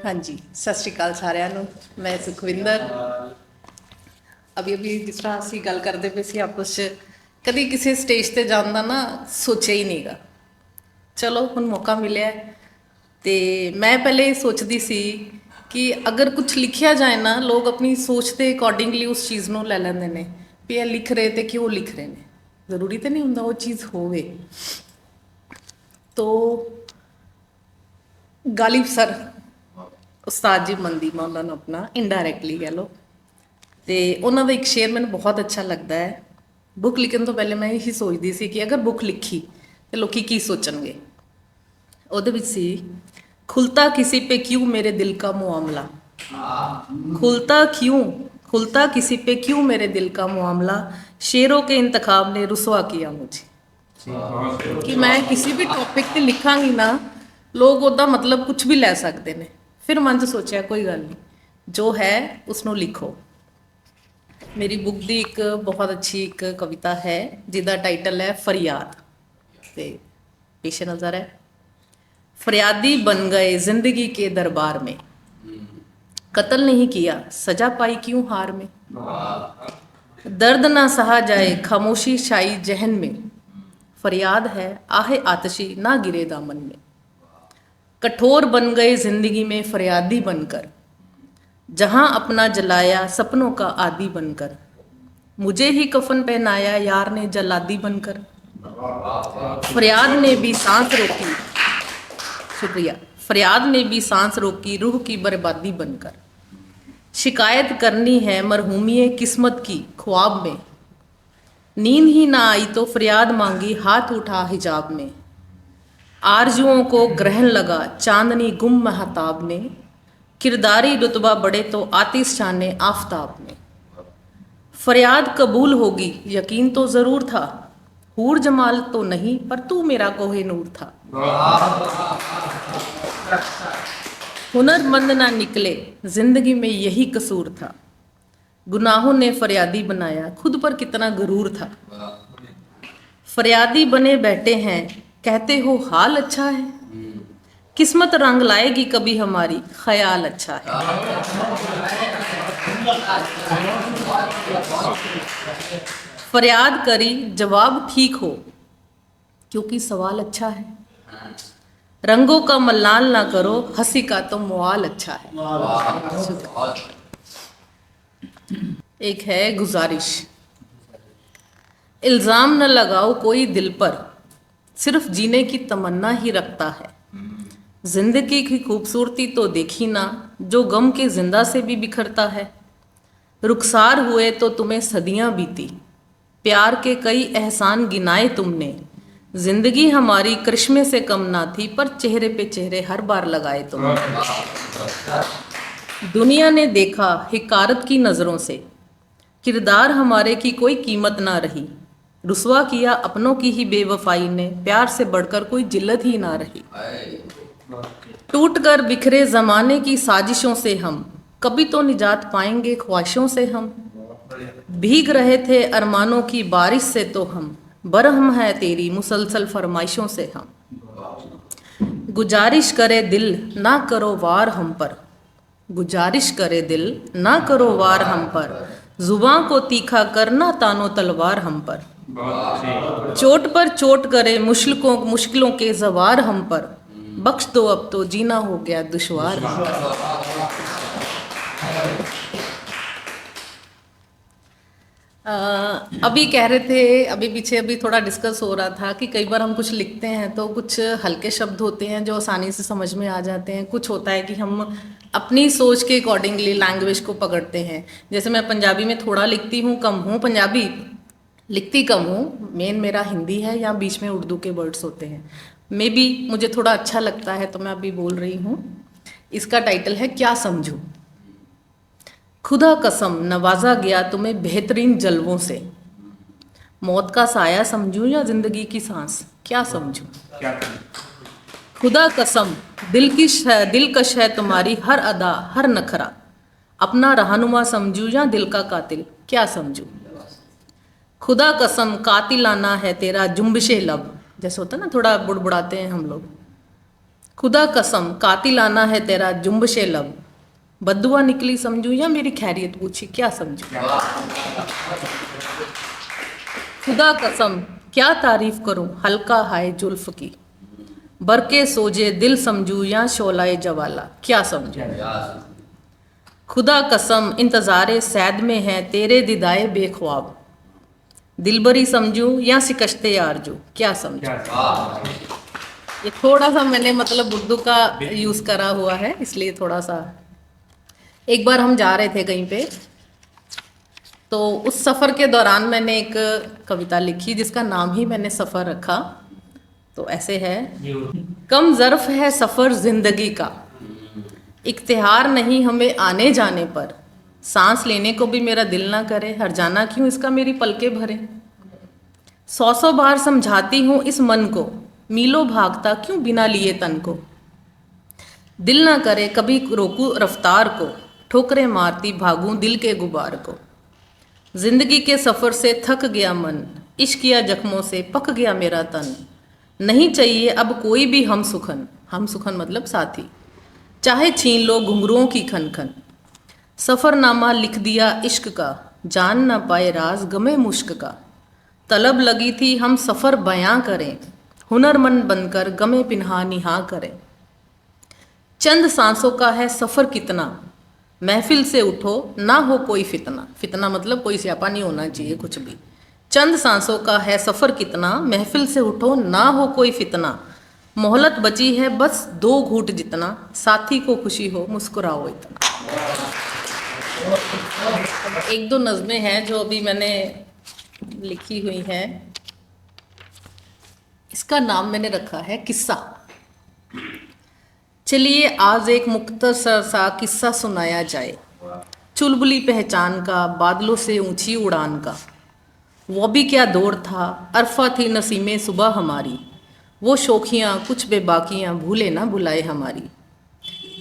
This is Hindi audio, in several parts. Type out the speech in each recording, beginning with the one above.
ਹਾਂਜੀ, ਸਤਿ ਸ਼੍ਰੀ ਅਕਾਲ ਸਾਰਿਆਂ ਨੂੰ। ਮੈਂ ਸੁਖਵਿੰਦਰ। ਅਭੀ ਜਿਸ ਤਰ੍ਹਾਂ ਅਸੀਂ ਗੱਲ ਕਰਦੇ ਪਏ ਸੀ ਆਪਸ 'ਚ, ਕਦੀ ਕਿਸੇ ਸਟੇਜ 'ਤੇ ਜਾਣ ਦਾ ਨਾ ਸੋਚਿਆ ਹੀ ਨਹੀਂਗਾ। ਚਲੋ ਹੁਣ ਮੌਕਾ ਮਿਲਿਆ ਅਤੇ ਮੈਂ ਪਹਿਲੇ ਇਹ ਸੋਚਦੀ ਸੀ ਕਿ ਅਗਰ ਕੁਛ ਲਿਖਿਆ ਜਾਏ ਨਾ, ਲੋਕ ਆਪਣੀ ਸੋਚ ਦੇ ਅਕੋਰਡਿੰਗਲੀ ਉਸ ਚੀਜ਼ ਨੂੰ ਲੈ ਲੈਂਦੇ ਨੇ ਵੀ ਇਹ ਲਿਖ ਰਹੇ ਤੇ ਕਿਉਂ ਲਿਖ ਰਹੇ ਨੇ। ਜ਼ਰੂਰੀ ਤਾਂ ਨਹੀਂ ਹੁੰਦਾ ਉਹ ਚੀਜ਼ ਹੋਵੇ। ਤੋ ਗਾਲਿਬ ਸਰ, ਉਸਤਾਦ ਜੀ ਮੰਨਦੀ ਮੈਂ ਉਹਨਾਂ ਨੂੰ ਆਪਣਾ ਇਨਡਾਇਰੈਕਟਲੀ ਕਹਿ ਲਓ, ਅਤੇ ਉਹਨਾਂ ਦਾ ਇੱਕ ਸ਼ੇਅਰ ਮੈਨੂੰ ਬਹੁਤ ਅੱਛਾ ਲੱਗਦਾ ਹੈ। ਬੁੱਕ ਲਿਖਣ ਤੋਂ ਪਹਿਲੇ ਮੈਂ ਇਹੀ ਸੋਚਦੀ ਸੀ ਕਿ ਅਗਰ ਬੁੱਕ ਲਿਖੀ ਤਾਂ ਲੋਕੀ ਕੀ ਸੋਚਣਗੇ। ਉਹਦੇ ਵਿੱਚ ਸੀ, ਖੁੱਲਤਾ ਕਿਸੇ पे क्यों मेरे दिल का मामला, खुलता किसी पे क्यों मेरे दिल का मामला, शेरों के इंतखाब ने रुसवा किया मुझे। ਕਿ ਮੈਂ ਕਿਸੇ ਵੀ ਟੌਪਿਕ 'ਤੇ ਲਿਖਾਂਗੀ ਨਾ, ਲੋਕ ਉਹਦਾ ਮਤਲਬ ਕੁਛ ਵੀ ਲੈ ਸਕਦੇ ਨੇ। ਫਿਰ ਮਨ 'ਚ ਸੋਚਿਆ ਕੋਈ ਗੱਲ ਨਹੀਂ, ਜੋ ਹੈ ਉਸਨੂੰ ਲਿਖੋ। ਮੇਰੀ ਬੁੱਕ ਦੀ ਇੱਕ ਬਹੁਤ ਅੱਛੀ ਇੱਕ ਕਵਿਤਾ ਹੈ ਜਿਹਦਾ ਟਾਈਟਲ ਹੈ ਫਰਿयाद, ਤੇ ਪੇਸ਼ ਨਜ਼ਰ ਹੈ। फरियादी बन गए जिंदगी के दरबार में, कत्ल नहीं किया सजा पाई क्यों हार में, दर्द ना सहा जाए खामोशी छाई जहन में, फरियाद है आहे आतशी ना गिरे दामन में, कठोर बन गए जिंदगी में फरियादी बनकर, जहां अपना जलाया सपनों का आदी बनकर, मुझे ही कफन पहनाया यार ने जलादी बनकर, फरियाद ने भी सांस रोकी, शुक्रिया, फरियाद ने भी सांस रोकी रूह की बर्बादी बनकर, शिकायत करनी है मरहूमिये किस्मत की ख्वाब में, नींद ही ना आई तो फरियाद मांगी हाथ उठा हिजाब में, आरजुओं को ग्रहण लगा चांदनी गुम महताब में, किरदारी रुतबा बढ़े तो आतिशशाने आफताब में, फरियाद कबूल होगी यकीन तो ज़रूर था, हूर जमाल तो नहीं पर तू मेरा कोहे नूर था, हुनरमंद ना निकले जिंदगी में यही कसूर था, गुनाहों ने फरियादी बनाया खुद पर कितना गरूर था, फरियादी बने बैठे हैं कहते हो हाल अच्छा है, किस्मत रंग लाएगी कभी हमारी ख्याल अच्छा है, फरियाद करी जवाब ठीक हो क्योंकि सवाल अच्छा है, रंगों का मलाल ना करो हंसी का तो मुआल अच्छा है। एक है गुजारिश, इल्ज़ाम न लगाओ कोई दिल पर, सिर्फ जीने की तमन्ना ही रखता है, जिंदगी की खूबसूरती तो देखी ना जो गम के जिंदा से भी बिखरता है, रुखसार हुए तो तुम्हें सदियां बीती, प्यार के कई एहसान गिनाए तुमने, जिंदगी हमारी करिश्मे से कम ना थी पर चेहरे पे चेहरे हर बार लगाए तुमने, दुनिया ने देखा हिकारत की नज़रों से, किरदार हमारे की कोई कीमत ना रही, रुसवा किया अपनों की ही बेवफाई ने, प्यार से बढ़कर कोई जिल्लत ही ना रही, टूट कर बिखरे ज़माने की साजिशों से हम कभी तो निजात पाएंगे ख्वाहिशों से हम, भीग रहे थे अरमानों की बारिश से तो हम बरहम है तेरी मुसलसल फरमाइशों से हम, गुजारिश करे दिल ना करो वार हम पर, गुजारिश करे दिल ना करो वार हम पर, जुबान को तीखा करना तानो तलवार हम पर, चोट पर चोट करे मुश्किलों के जवार हम पर, बख्श दो अब तो जीना हो गया दुश्वार। अभी कह रहे थे, अभी पीछे अभी थोड़ा डिस्कस हो रहा था कि कई बार हम कुछ लिखते हैं तो कुछ हल्के शब्द होते हैं जो आसानी से समझ में आ जाते हैं, कुछ होता है कि हम अपनी सोच के अकॉर्डिंगली लैंग्वेज को पकड़ते हैं। जैसे मैं पंजाबी में थोड़ा लिखती हूँ, कम हूँ, पंजाबी लिखती कम हूँ, मेन मेरा हिंदी है या बीच में उर्दू के वर्ड्स होते हैं। मे बी मुझे थोड़ा अच्छा लगता है तो मैं अभी बोल रही हूँ। इसका टाइटल है क्या समझूँ। खुदा कसम नवाजा गया तुम्हें बेहतरीन जलवों से, मौत का साया समझूं या जिंदगी की सांस, क्या समझूं। खुदा कसम दिलकश है तुम्हारी हर अदा हर नखरा, अपना रहनुमा समझूं या दिल का कातिल, क्या समझूं। खुदा कसम कातिलाना है तेरा जुम्बिशे लब, जैसे होता है ना थोड़ा बुड़बुड़ाते हैं हम लोग, खुदा कसम कातिलाना है तेरा जुम्बशे लब। बद्दुआ निकली समझू या मेरी खैरियत पूछी, क्या समझू। खुदा कसम क्या तारीफ करूं हल्का हाय जुल्फ की। बरके सोजे दिल समझू या शोलाए जवाला, क्या समझू। खुदा कसम इंतज़ारे सैद में है तेरे दिदाए बेख्वाब। दिलबरी समझू या शिकश्ते आरजू, क्या समझू। ये थोड़ा सा मैंने मतलब उर्दू का यूज़ करा हुआ है, इसलिए थोड़ा सा। एक बार हम जा रहे थे कहीं पे, तो उस सफ़र के दौरान मैंने एक कविता लिखी जिसका नाम ही मैंने सफ़र रखा। तो ऐसे है, कम ज़र्फ़ है सफ़र ज़िंदगी का, इख्तियार नहीं हमें आने जाने पर। सांस लेने को भी मेरा दिल ना करे, हर जाना क्यों इसका मेरी पलकें भरे। 100 बार समझाती हूँ इस मन को, मीलों भागता क्यों बिना लिए तन को। दिल ना करे कभी रोकूं रफ्तार को, ठोकरें मारती भागूं दिल के गुबार को। जिंदगी के सफ़र से थक गया मन, इश्क या जख्मों से पक गया मेरा तन। नहीं चाहिए अब कोई भी हम सुखन मतलब साथी, चाहे छीन लो घुंघरुओं की खन खन। सफ़रनामा लिख दिया इश्क का, जान ना पाए राज गमे मुश्क का। तलब लगी थी हम सफ़र बयां करें, हुनरमंद बनकर गमे पिन्हा निहा करें। चंद सांसों का है सफ़र कितना, महफिल से उठो ना हो कोई फितना। फितना मतलब कोई स्यापा नहीं होना चाहिए कुछ भी। चंद सांसों का है सफ़र कितना, महफिल से उठो ना हो कोई फितना। मोहलत बची है बस 2 घूंट जितना, साथी को खुशी हो मुस्कुराओ इतना। एक दो नज़में हैं जो अभी मैंने लिखी हुई हैं। इसका नाम मैंने रखा है किस्सा। चलिए आज एक मुख्तसर सा किस्सा सुनाया जाए, चुलबुली पहचान का, बादलों से ऊंची उड़ान का। वो भी क्या दौर था, अरफा थी नसीमें सुबह हमारी। वो शौखियाँ कुछ बेबाकियाँ भूले ना भुलाए हमारी।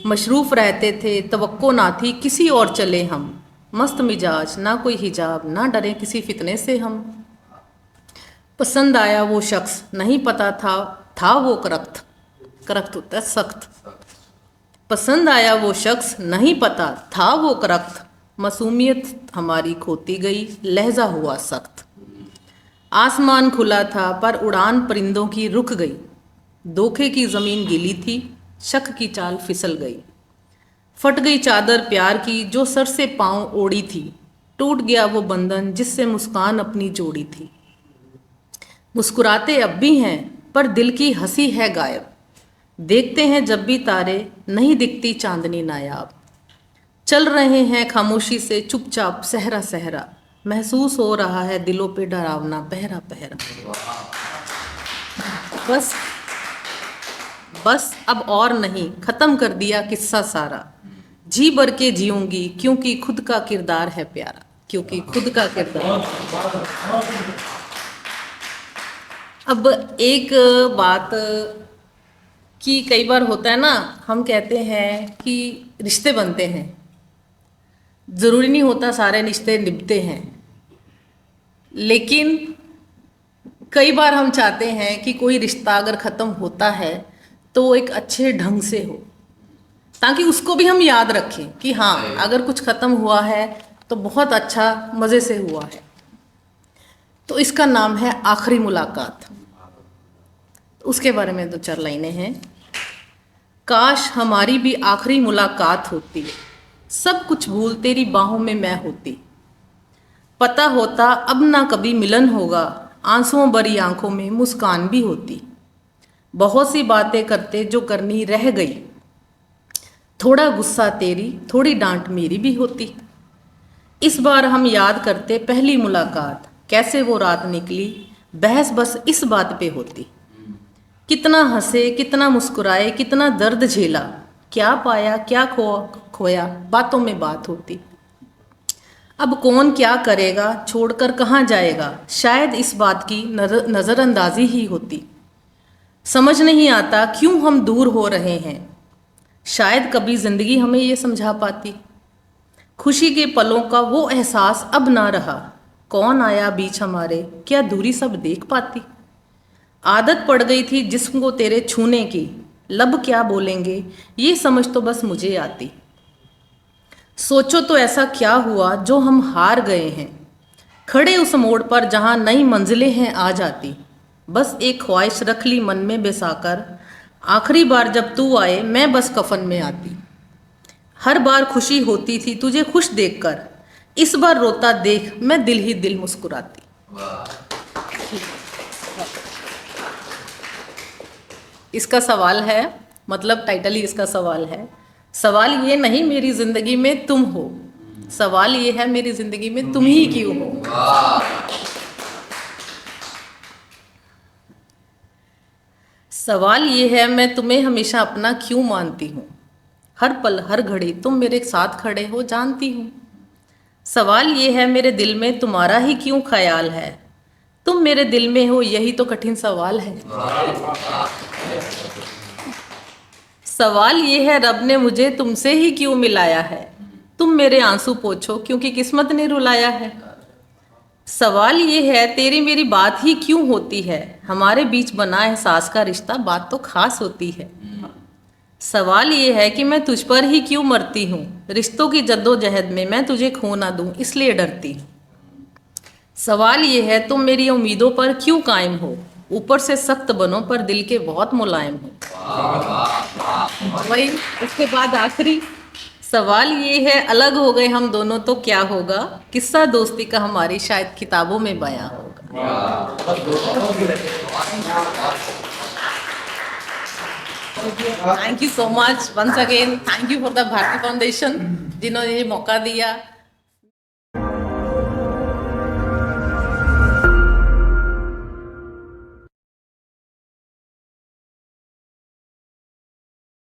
मशरूफ़ रहते थे तवक्को ना थी किसी और चले हम। मस्त मिजाज ना कोई हिजाब, ना डरे किसी फितने से हम। पसंद आया वो शख्स नहीं पता था वो करख्त होता है सख्त। पसंद आया वो शख्स नहीं पता था वो करख्त। मासूमियत हमारी खोती गई, लहजा हुआ सख्त। आसमान खुला था पर उड़ान परिंदों की रुक गई। धोखे की ज़मीन गीली थी, शक की चाल फिसल गई। फट गई चादर प्यार की जो सर से पाँव ओढ़ी थी। टूट गया वो बंधन जिससे मुस्कान अपनी जोड़ी थी। मुस्कुराते अब भी हैं पर दिल की हंसी है गायब। देखते हैं जब भी तारे नहीं दिखती चांदनी नायाब। चल रहे हैं खामोशी से चुपचाप सहरा सहरा। महसूस हो रहा है दिलों पे डरावना पहरा पहरा। बस अब और नहीं, ख़त्म कर दिया किस्सा सारा। जी भर के जीऊंगी क्योंकि खुद का किरदार है प्यारा, क्योंकि खुद का किरदार। अब एक बात कि कई बार होता है ना, हम कहते हैं कि रिश्ते बनते हैं, ज़रूरी नहीं होता सारे रिश्ते निभते हैं। लेकिन कई बार हम चाहते हैं कि कोई रिश्ता अगर ख़त्म होता है तो एक अच्छे ढंग से हो, ताकि उसको भी हम याद रखें कि हाँ अगर कुछ ख़त्म हुआ है तो बहुत अच्छा मज़े से हुआ है। तो इसका नाम है आखिरी मुलाकात। उसके बारे में 2-4 लाइनें हैं। काश हमारी भी आखिरी मुलाकात होती, सब कुछ भूल तेरी बाहों में मैं होती। पता होता अब ना कभी मिलन होगा, आंसुओं भरी आंखों में मुस्कान भी होती। बहुत सी बातें करते जो करनी रह गई, थोड़ा गुस्सा तेरी थोड़ी डांट मेरी भी होती। इस बार हम याद करते पहली मुलाकात, कैसे वो रात निकली, बहस बस इस बात पे होती। कितना हंसे कितना मुस्कुराए कितना दर्द झेला, क्या पाया क्या खोया बातों में बात होती। अब कौन क्या करेगा छोड़कर कहाँ जाएगा, शायद इस बात की नज़रअंदाजी ही होती। समझ नहीं आता क्यों हम दूर हो रहे हैं, शायद कभी ज़िंदगी हमें ये समझा पाती। खुशी के पलों का वो एहसास अब ना रहा, कौन आया बीच हमारे क्या दूरी सब देख पाती। आदत पड़ गई थी जिस्म को तेरे छूने की, लब क्या बोलेंगे ये समझ तो बस मुझे आती। सोचो तो ऐसा क्या हुआ जो हम हार गए हैं, खड़े उस मोड़ पर जहाँ नई मंजिलें हैं आ जाती। बस एक ख्वाहिश रख ली मन में बेसाकर, आखिरी बार जब तू आए मैं बस कफन में आती। हर बार खुशी होती थी तुझे खुश देखकर, इस बार रोता देख मैं दिल ही दिल मुस्कुराती। इसका सवाल है, मतलब टाइटल ही इसका सवाल है। सवाल ये नहीं मेरी जिंदगी में तुम हो, सवाल ये है मेरी जिंदगी में तुम ही क्यों हो। सवाल ये है मैं तुम्हें हमेशा अपना क्यों मानती हूँ, हर पल हर घड़ी तुम मेरे साथ खड़े हो जानती हूँ। सवाल ये है मेरे दिल में तुम्हारा ही क्यों ख्याल है, तुम मेरे दिल में हो यही तो कठिन सवाल है। सवाल ये है रब ने मुझे तुमसे ही क्यों मिलाया है, तुम मेरे आंसू पोंछो क्योंकि किस्मत ने रुलाया है। सवाल ये है तेरी मेरी बात ही क्यों होती है, हमारे बीच बना एहसास का रिश्ता बात तो खास होती है। सवाल ये है कि मैं तुझ पर ही क्यों मरती हूँ, रिश्तों की जद्दोजहद में मैं तुझे खो ना दूँ इसलिए डरती। सवाल ये है तुम मेरी उम्मीदों पर क्यों कायम हो, ऊपर से सख्त बनो पर दिल के बहुत मुलायम हो। वही उसके बाद आखिरी सवाल ये है अलग हो गए हम दोनों तो क्या होगा, किस्सा दोस्ती का हमारी शायद किताबों में बयां होगा। Thank you so much once again, thank you for the Bharti Foundation जिन्होंने ये मौका दिया।